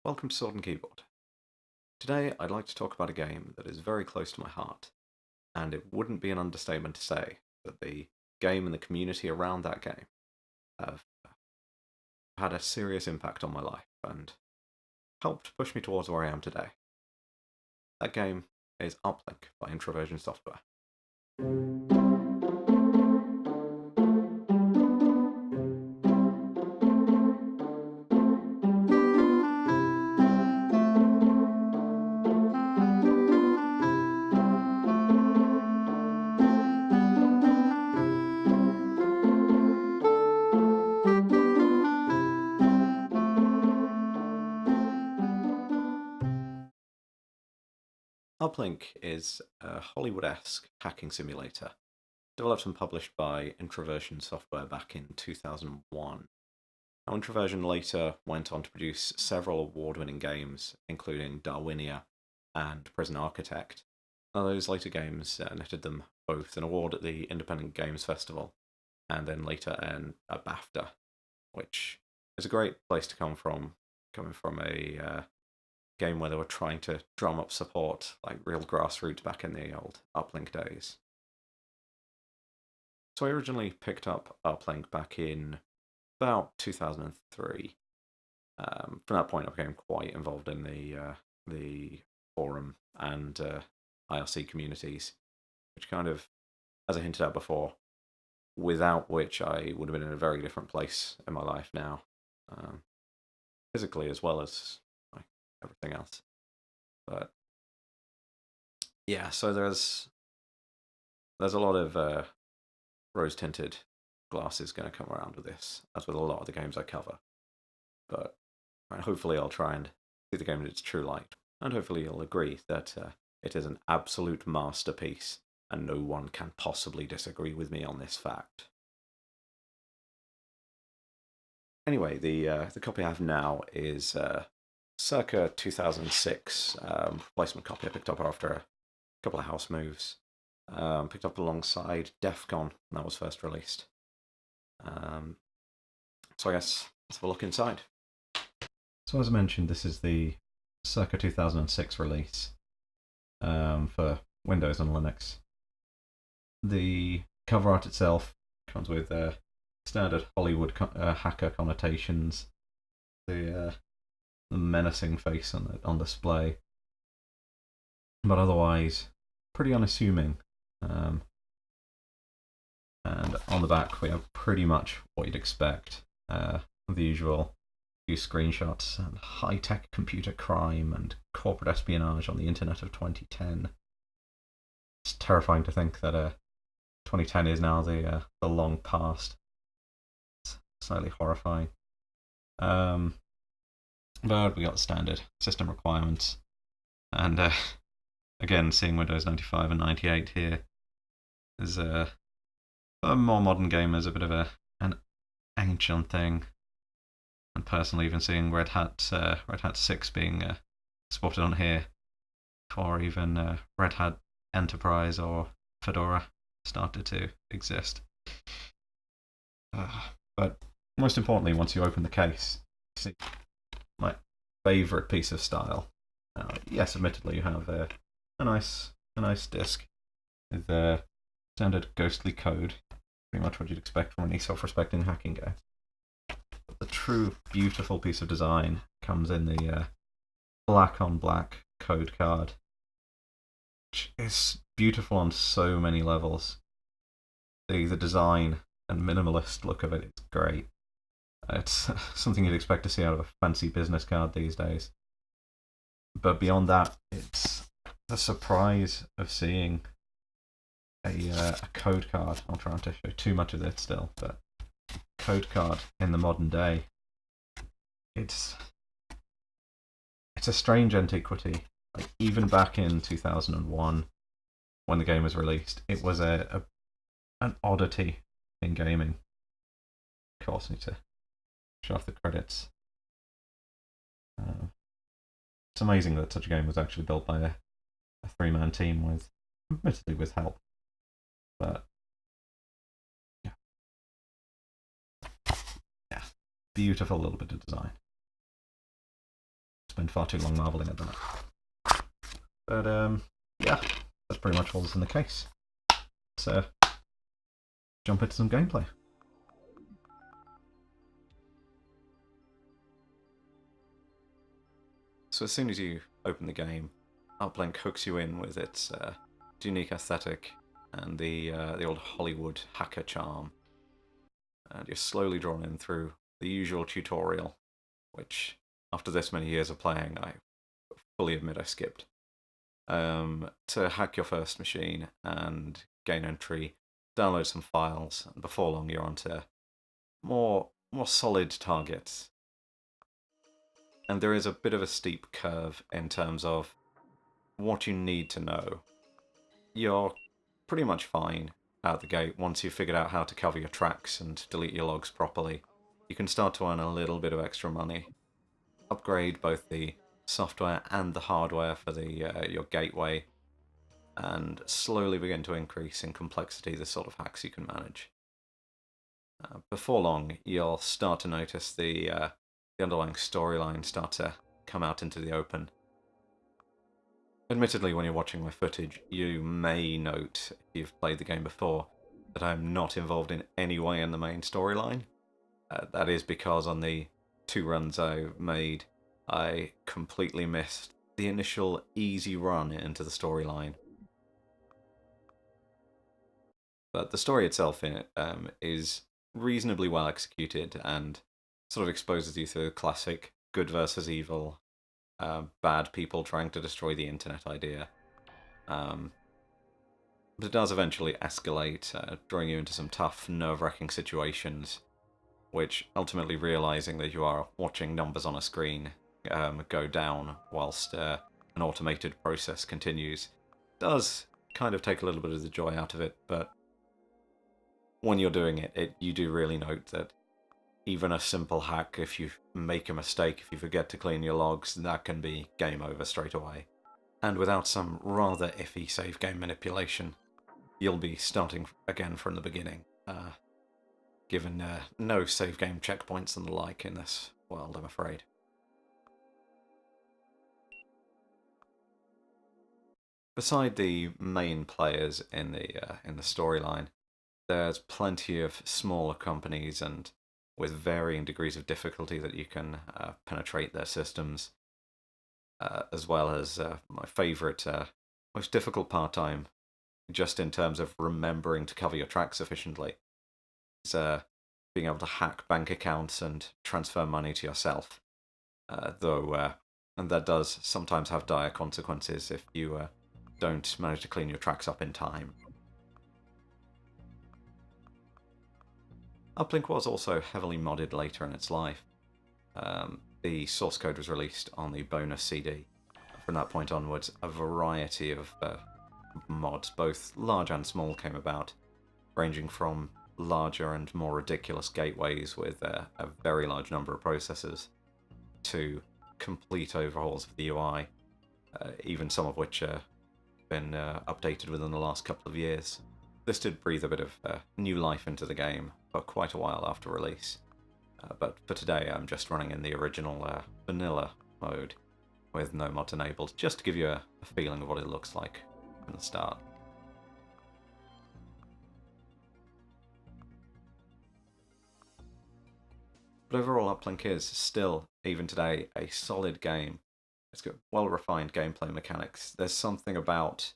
Welcome to Sword and Keyboard. Today I'd like to talk about a game that is very close to my heart, and it wouldn't be an understatement to say that the game and the community around that game have had a serious impact on my life and helped push me towards where I am today. That game is Uplink by Introversion Software. Uplink is a Hollywood-esque hacking simulator developed and published by Introversion Software back in 2001. Now, Introversion later went on to produce several award-winning games, including Darwinia and Prison Architect. Now, those later games netted them both an award at the Independent Games Festival and then later a BAFTA, which is a great place to coming from a game where they were trying to drum up support, like real grassroots back in the old Uplink days. So I originally picked up Uplink back in about 2003. From that point, I became quite involved in the forum and IRC communities, which kind of, as I hinted at before, without which I would have been in a very different place in my life now, physically as well as like, everything else. But yeah, so there's a lot of rose-tinted glasses going to come around with this, as with a lot of the games I cover. But hopefully I'll try and see the game in its true light, and hopefully you'll agree that it is an absolute masterpiece, and no one can possibly disagree with me on this fact. Anyway, the copy I have now is circa 2006 replacement copy I picked up after a couple of house moves. Picked up alongside Defcon when that was first released. So I guess let's have a look inside. So as I mentioned, this is the circa 2006 release for Windows and Linux. The cover art itself comes with standard Hollywood hacker connotations, the menacing face on display, but otherwise pretty unassuming. And on the back we have pretty much what you'd expect. The usual few screenshots and high-tech computer crime and corporate espionage on the internet of 2010. It's terrifying to think that 2010 is now the long past. It's slightly horrifying. But we got standard system requirements, and again, seeing Windows 95 and 98 here is a more modern game as a bit of an ancient thing. And personally, even seeing Red Hat 6 being spotted on here before even Red Hat Enterprise or Fedora started to exist. But most importantly, once you open the case, you see my favourite piece of style. Yes, admittedly, you have a nice disc with standard ghostly code, pretty much what you'd expect from any self-respecting hacking game. But the true beautiful piece of design comes in the black on black code card, which is beautiful on so many levels. The design and minimalist look of it is great. It's something you'd expect to see out of a fancy business card these days. But beyond that, it's the surprise of seeing a code card. I'll try not to show too much of it still, but code card in the modern day. It's a strange antiquity. Like even back in 2001, when the game was released, it was an oddity in gaming. Of course, I need to show off the credits. It's amazing that such a game was actually built by a three-man team admittedly with help. But yeah, beautiful little bit of design. spend far too long marveling at that. But yeah, that's pretty much all that's in the case. So jump into some gameplay. So as soon as you open the game, Uplink hooks you in with its unique aesthetic and the old Hollywood hacker charm. And you're slowly drawn in through the usual tutorial, which, after this many years of playing, I fully admit I skipped. To hack your first machine and gain entry, download some files, and before long you're onto more solid targets. And there is a bit of a steep curve in terms of what you need to know. You're pretty much fine out the gate once you've figured out how to cover your tracks and delete your logs properly. You can start to earn a little bit of extra money. Upgrade both the software and the hardware for your gateway, and slowly begin to increase in complexity the sort of hacks you can manage. Before long, you'll start to notice the underlying storyline start to come out into the open. Admittedly, when you're watching my footage, you may note, if you've played the game before, that I'm not involved in any way in the main storyline. That is because on the 2 runs I've made, I completely missed the initial easy run into the storyline. But the story itself in it is reasonably well executed and sort of exposes you to the classic good versus evil, bad people trying to destroy the internet idea. But it does eventually escalate, drawing you into some tough, nerve-wracking situations, which ultimately realizing that you are watching numbers on a screen go down whilst an automated process continues does kind of take a little bit of the joy out of it. But when you're doing it, you do really note that even a simple hack, if you make a mistake, if you forget to clean your logs, that can be game over straight away. And without some rather iffy save game manipulation, you'll be starting again from the beginning, given no save game checkpoints and the like in this world, I'm afraid. Beside the main players in the storyline, there's plenty of smaller companies and with varying degrees of difficulty that you can penetrate their systems, as well as my favourite, most difficult part-time, just in terms of remembering to cover your tracks efficiently, is being able to hack bank accounts and transfer money to yourself, and that does sometimes have dire consequences if you don't manage to clean your tracks up in time. Uplink was also heavily modded later in its life. The source code was released on the bonus CD. From that point onwards, a variety of mods, both large and small, came about, ranging from larger and more ridiculous gateways with a very large number of processors to complete overhauls of the UI, even some of which have been updated within the last couple of years. This did breathe a bit of new life into the game for quite a while after release, but for today I'm just running in the original vanilla mode with no mods enabled, just to give you a feeling of what it looks like from the start. But overall, Uplink is still, even today, a solid game. It's got well-refined gameplay mechanics. There's something about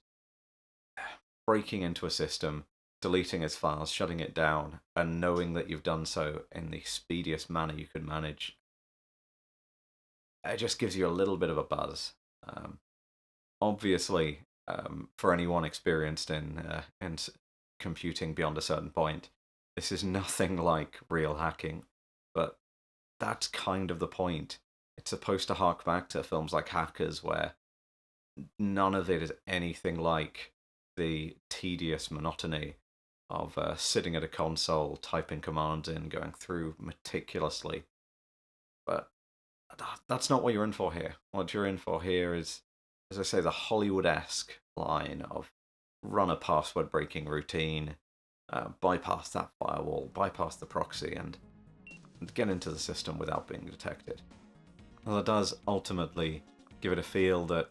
breaking into a system, deleting its files, shutting it down, and knowing that you've done so in the speediest manner you could manage. It just gives you a little bit of a buzz. Obviously, for anyone experienced in computing beyond a certain point, this is nothing like real hacking, but that's kind of the point. It's supposed to hark back to films like Hackers, where none of it is anything like the tedious monotony of sitting at a console, typing commands in, going through meticulously. But that's not what you're in for here. What you're in for here is, as I say, the Hollywood-esque line of run a password-breaking routine, bypass that firewall, bypass the proxy, and get into the system without being detected. Well, it does ultimately give it a feel that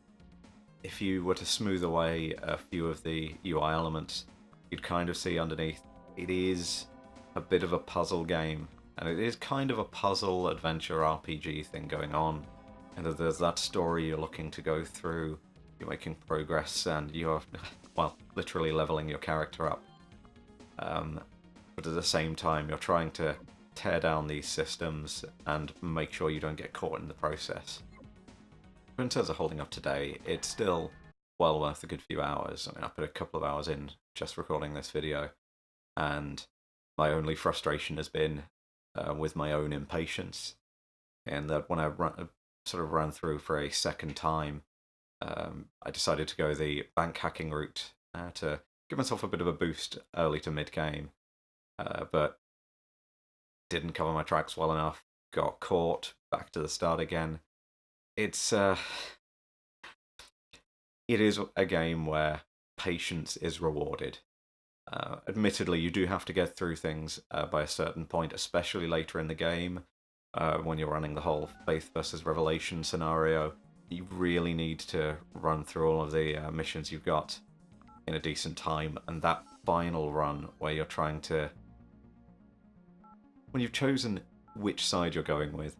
if you were to smooth away a few of the UI elements, you'd kind of see underneath it is a bit of a puzzle game, and it is kind of a puzzle adventure RPG thing going on. And there's that story you're looking to go through, you're making progress, and you're, well, literally leveling your character up. But at the same time, you're trying to tear down these systems and make sure you don't get caught in the process. But in terms of holding up today, it's still well worth a good few hours. I mean, I put a couple of hours in just recording this video, and my only frustration has been with my own impatience, and that when I sort of ran through for a second time, I decided to go the bank hacking route to give myself a bit of a boost early to mid-game, but didn't cover my tracks well enough, got caught, back to the start again. It is a game where patience is rewarded. Admittedly, you do have to get through things by a certain point, especially later in the game, when you're running the whole Faith versus Revelation scenario. You really need to run through all of the missions you've got in a decent time, and that final run where you're trying to... When you've chosen which side you're going with,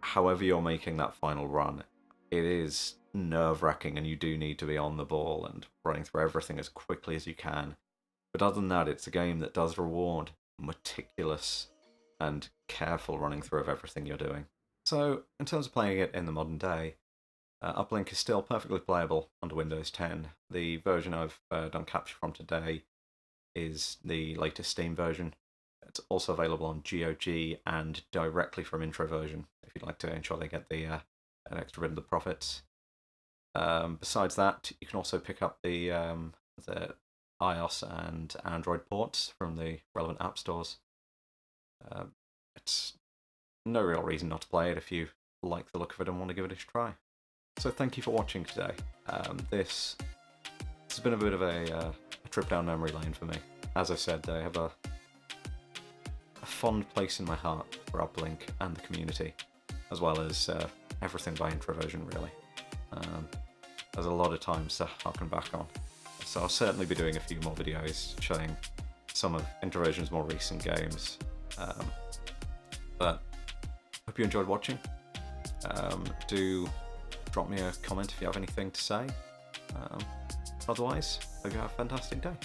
however you're making that final run, it is nerve-wracking, and you do need to be on the ball and running through everything as quickly as you can. But other than that, it's a game that does reward meticulous and careful running through of everything you're doing. So, in terms of playing it in the modern day, Uplink is still perfectly playable under Windows 10. The version I've done capture from today is the latest Steam version. It's also available on GOG and directly from Introversion, if you'd like to ensure they get the an extra bit of the profits. Besides that, you can also pick up the iOS and Android ports from the relevant app stores. It's no real reason not to play it if you like the look of it and want to give it a try. So thank you for watching today. This has been a bit of a trip down memory lane for me. As I said, I have a fond place in my heart for Uplink and the community, as well as everything by Introversion, really. There's a lot of times to harken back on. So I'll certainly be doing a few more videos showing some of Introversion's more recent games. But hope you enjoyed watching. Do drop me a comment if you have anything to say. Otherwise, hope you have a fantastic day.